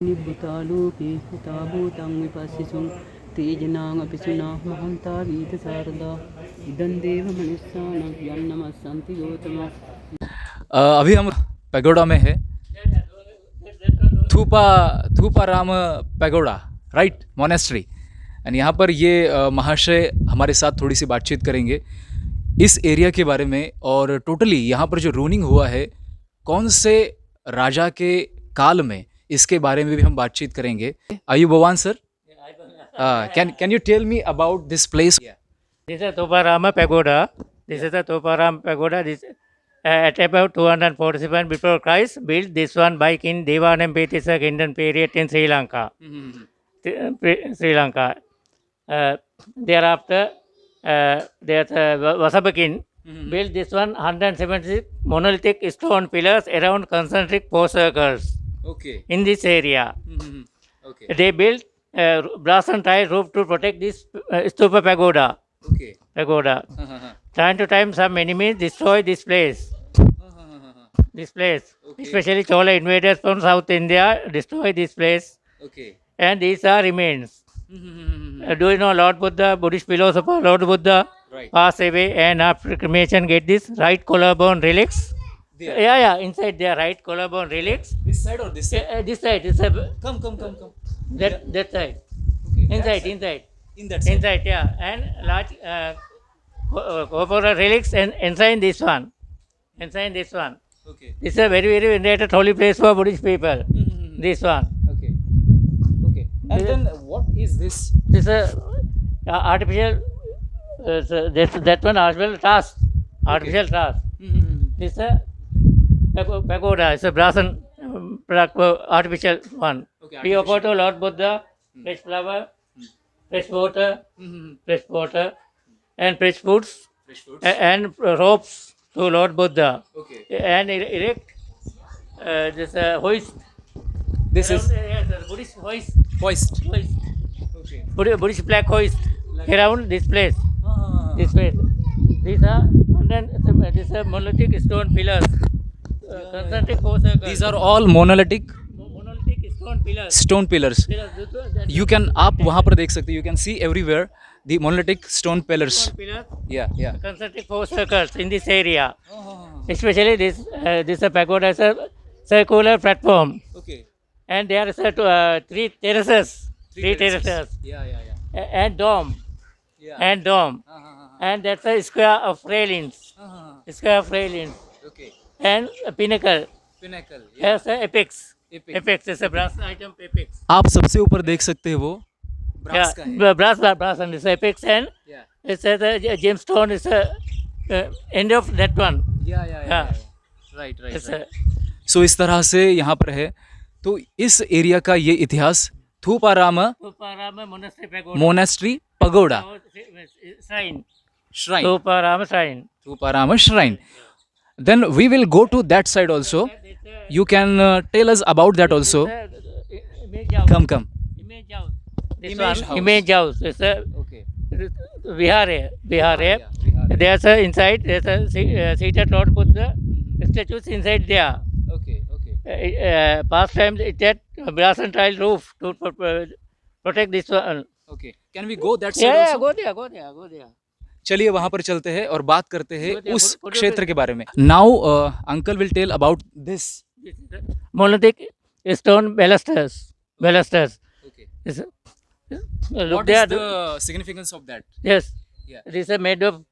निभृतालोके हुताभूतं विपश्यसुं तेजनामपिसुना महन्ता वीतशारदा इदं देवमनुष्याणां यन्नमस्सन्ति गौतमा। अभी हम पैगोडा में है, थूपाराम पैगोडा, राइट, मोनेस्ट्री। एंड यहाँ पर ये महाशय हमारे साथ थोड़ी सी बातचीत करेंगे इस एरिया के बारे में, और टोटली यहाँ पर जो रूलिंग हुआ है कौन से राजा के काल में, इसके बारे में भी हम बातचीत करेंगे। आयु भगवान sir, can you tell me about this place? This is Thoparama Pagoda. This is the Thoparama Pagoda. This at about 247 before Christ, built this one by King Devanembetisa Kingdom period in Sri Lanka. Sri Lanka. Thereafter, there's Vasabakin built this one 176 monolithic stone pillars around concentric four circles. Okay. In this area. Okay. They built brass and tile roof to protect this stupa pagoda. Okay. Pagoda. Time to time, some enemies destroy this place. This place, Okay. especially Chola invaders from South India, destroy this place, Okay. and these are remains. Do you know Lord Buddha, Buddhist philosopher Lord Buddha, Right. passed away, and after cremation get this right collarbone relics. There. Yeah, inside their right collarbone relics. This side or this side? This side, this side, Come. that side. Okay. Inside, that side. inside. In that side. Inside, yeah, and large copper relics and inside this one. Inside this one. Okay. This is a very, very venerated holy place for Buddhist people. This one. Okay. Okay. And then what is this? This is artificial. That one artificial task. Artificial task. This is a pagoda. It's a brass and artificial one. Okay, We offer to Lord Buddha fresh flower, fresh water, and fresh foods, Fresh fruits. and ropes to Lord Buddha. Okay. And erect this hoist. This is Yes, Buddhist hoist. hoist. Hoist. Okay. Buddhist flag hoist around this place. Ah. This place. These are these are monolithic stone pillars. Concentric four circles. These are all monolithic monolithic stone pillars. stone pillars. You can, आप वहाँ पर देख सकते हैं, you can see everywhere the monolithic stone pillars. Stone pillars. Yeah. Concentric four circles in this area. Especially this pagoda is a circular platform, Okay. and there is three terraces. Three terraces. Yeah. And dome. Yeah. And dome. And that's a square of railings. Square of railings. Okay. And a pinnacle. Pinnacle. Yeah. Yes, apex. Epic. Apex is a brass item. Apex. आप सबसे ऊपर देख सकते हैं वो brass का है. Brass and this apex, and Yeah. it's a gemstone is a end of that one. Yeah. Right. It's a So इस तरह से यहाँ पर है. तो इस एरिया का ये इतिहास थूपाराम Thoparama monastery pagoda. Monastery pagoda Shrine. Shrine. Thoparama shrine. Thuparama shrine. Then we will go to that side also. You can tell us about that also. Image house. Come. Image house. This Image one, house. image house. It's a Okay. Vihar. Vihar. There's a inside. There's a seated Lord Buddha statues inside there. Okay. Past time it had brass and tile roof to protect this one. Okay. Can we go that side Yeah, also? go there. चलिए वहाँ पर चलते हैं और बात करते हैं Go there, उस go there. क्षेत्र के बारे में. Now uncle will tell about this. This is the monolithic stone balusters. Okay. This, look What there. is the significance of that? Yes. Yeah. This is made of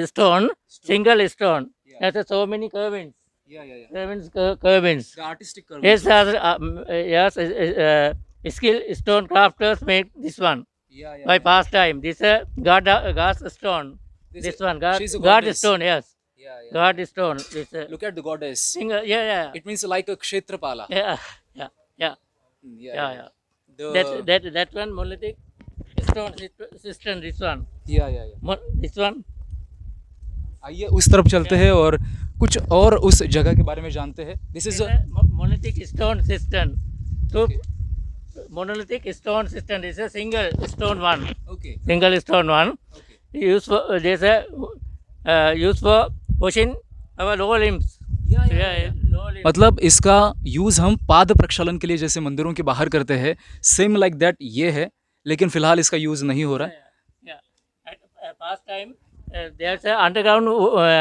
stone, single stone. Yeah. There's so many curvings. Yeah. Curvings. The artistic curve. Yes, skilled stone crafters make this one Yeah. by past time. This is God stone. This one, she's a God goddess. stone, yes. Yeah. God stone. This Look at the goddess. single, yeah. It means like a kshetrapala. Yeah. The, That one monolithic stone system. This one. yeah. This one. आइए उस तरफ चलते हैं और कुछ और उस जगह के बारे में जानते हैं. This is This a is a monolithic stone system. So Okay. monolithic stone system. This is a single stone one. okay. Single stone one. Okay. Used for there's a used for pushing our lower limbs. Yeah. मतलब इसका use हम पाद प्रक्षालन के लिए जैसे मंदिरों के बाहर करते हैं, सेम लाइक दैट ये है, लेकिन फिलहाल इसका यूज़ नहीं हो रहा है. Yeah. At past time, there's a underground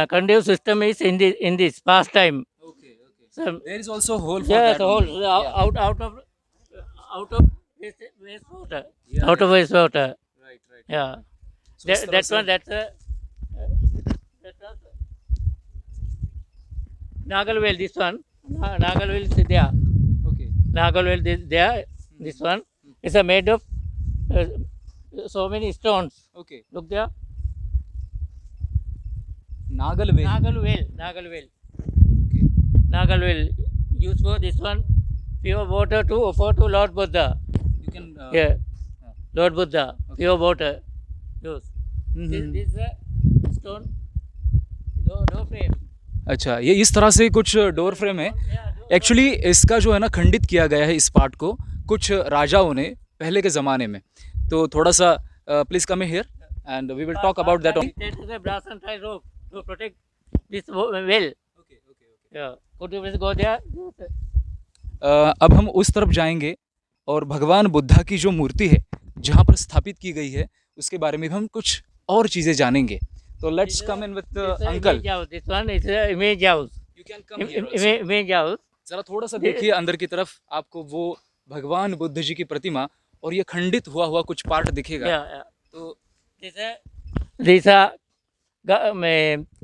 conduit system is in this past time. Okay, okay. So, There is also hole for yeah, that. the whole only. out of wastewater, Yeah, out of wastewater. Right, right. Yeah, So इस तरह that's से- one. That's a Nagalwell. This one, Nagalwell is there. Okay. Nagalwell is there. This one is made of so many stones. Okay. Look there. Nagalwell. Nagalwell. Okay. Nagalwell. Use for this one. Pure water to offer to Lord Buddha. You can. Yeah. Lord Buddha. Pure water. Use. Hmm. This is a stone. Door frame. अच्छा, ये इस तरह से कुछ door frame है. Actually इसका जो है ना खंडित किया गया है इस पार्ट को कुछ राजाओं ने पहले के ज़माने में. तो थोड़ा सा please come here and we will talk about that. That is a brass and tie rope to protect this well. Yeah. Could you please go there? अब हम उस तरफ जाएंगे और भगवान बुद्धा की जो मूर्ति है जहाँ पर स्थापित की गई है उसके बारे में भी हम कुछ और चीज़ें जानेंगे. तो let's come in with uncle. Image house. This one is a image house. You can come here. Image house. ज़रा थोड़ा सा देखिए अंदर की तरफ, आपको वो भगवान बुद्ध जी की प्रतिमा और ये खंडित हुआ कुछ पार्ट दिखेगा. Yeah. तो These are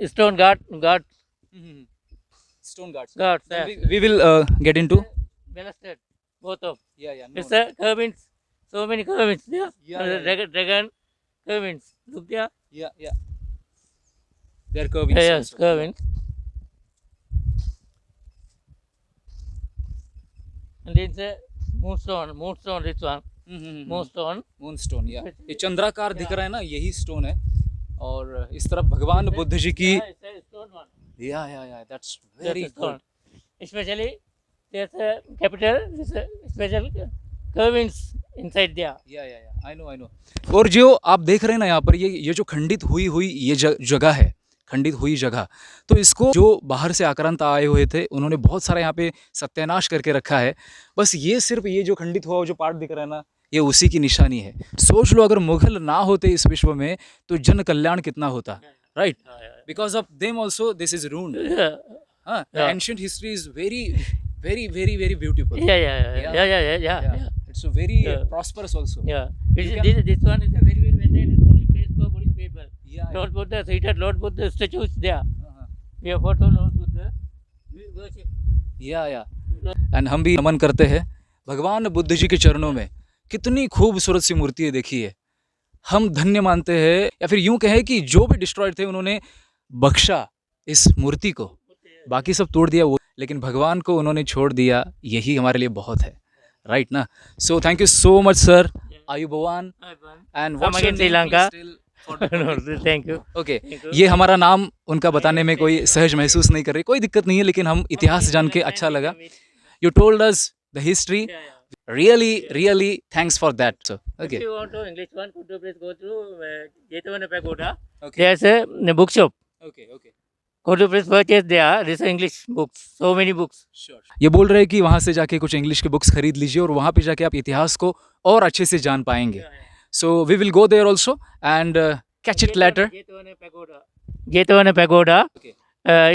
stone guards. Stone guards. Guards. We will get into. Balustrade. Both of. Yeah. No, It's a curvings. So many curvings. Yeah. Yeah. Dragon curvings. Look there. Yeah. They are curving. Yes, curvings. And it's a moonstone. This one. Moonstone. Moonstone. या ये चंद्राकार दिख रहा है ना, यही stone है. और इस तरफ भगवान बुद्ध जी की. Yeah, it's a stone one. Yeah. That's That's very a stone. good. Especially there's a capital. There's a special curvings inside there. Yeah. I know. और जो आप देख रहे हैं ना यहाँ पर ये जो खंडित हुई ये जगह है, खंडित हुई जगह, तो इसको जो बाहर से आक्रांत आए हुए थे उन्होंने बहुत सारा यहाँ पे सत्यानाश करके रखा है. बस ये सिर्फ ये जो खंडित हुआ जो पार्ट दिख रहा है ना, ये उसी की निशानी है. सोच लो अगर मुगल ना होते इस विश्व में तो जन कल्याण कितना होता. Right. Because of them also this is ruined. Yeah. The ancient history is very beautiful. Yeah. It's a very Yeah. prosperous also. Yeah. You This one is a very maintained holy place for Buddhist people. Yeah. Lord Buddha, seated Lord Buddha statue is there. Uh-huh. We have photo Lord Buddha. We worship. Yeah. And हम भी नमन करते हैं भगवान बुद्ध जी के चरणों में. कितनी खूबसूरत सी मूर्ति है, देखिए. हम धन्य मानते हैं, या फिर यूं कहें कि जो भी डिस्ट्रॉयड थे उन्होंने बख्शा इस मूर्ति को. बाकी सब तोड़ दिया वो, लेकिन भगवान को उन्होंने छोड़ दिया. यही हमारे लिए बहुत है. राइट ना. So thank you so much sir. आयुबोवान. And Come again, Sri Lanka. No, thank you. Okay. Thank you. ये हमारा नाम उनका बताने में कोई सहज महसूस नहीं कर रही, कोई दिक्कत नहीं है, लेकिन हम इतिहास जान के अच्छा लगा. You told us the history. Really thanks for that, sir. Okay. If you want to English one, could you please go through Jetavana Pagoda? Okay. There's a bookshop. Okay. Could you please purchase there? This is English books. So many books. Sure. ये बोल रहे हैं कि वहाँ से जाके कुछ English के बुक्स खरीद लीजिए और वहाँ पे जाके आप इतिहास को और अच्छे से जान पाएंगे. So we will go there also and catch it later. Jetavana Pagoda. Okay.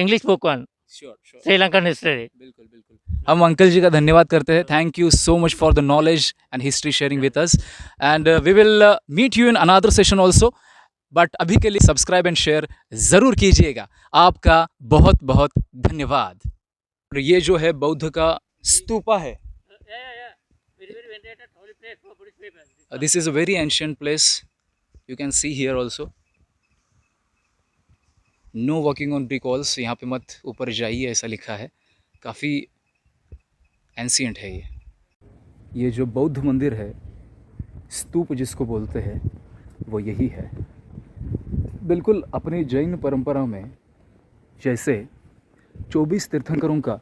English book one. Sure. Sri Lankan history. बिल्कुल. हम अंकल जी का धन्यवाद करते हैं. Thank you so much for the knowledge and history sharing with us and we will meet you in another session also. But अभी के लिए subscribe and share ज़रूर कीजिएगा. आपका बहुत धन्यवाद. ये जो है बौद्ध का स्तूपा है. This is a very ancient place. You can see here also. No walking on brick walls. यहाँ पे मत ऊपर जाइए ऐसा लिखा है. काफ़ी एंशियंट है ये जो बौद्ध मंदिर है, स्तूप जिसको बोलते हैं, वो यही है. बिल्कुल अपनी जैन परंपरा में जैसे 24 तीर्थंकरों का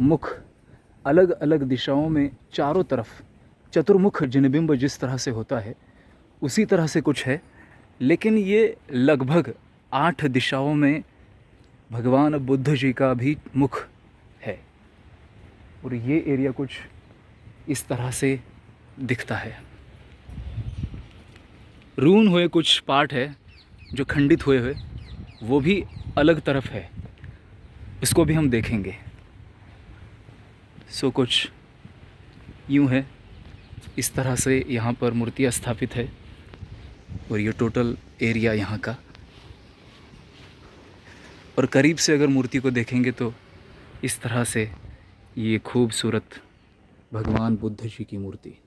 मुख अलग अलग दिशाओं में चारों तरफ चतुर्मुख जिनबिंब जिस तरह से होता है, उसी तरह से कुछ है. लेकिन ये लगभग 8 दिशाओं में भगवान बुद्ध जी का भी मुख है. और ये एरिया कुछ इस तरह से दिखता है। रून हुए कुछ पार्ट है जो खंडित हुए वो भी अलग तरफ है, इसको भी हम देखेंगे। सो कुछ यूँ है, इस तरह से यहाँ पर मूर्तियाँ स्थापित है और ये टोटल एरिया यहाँ का। और करीब से अगर मूर्ति को देखेंगे तो इस तरह से ये खूबसूरत भगवान बुद्ध जी की मूर्ति।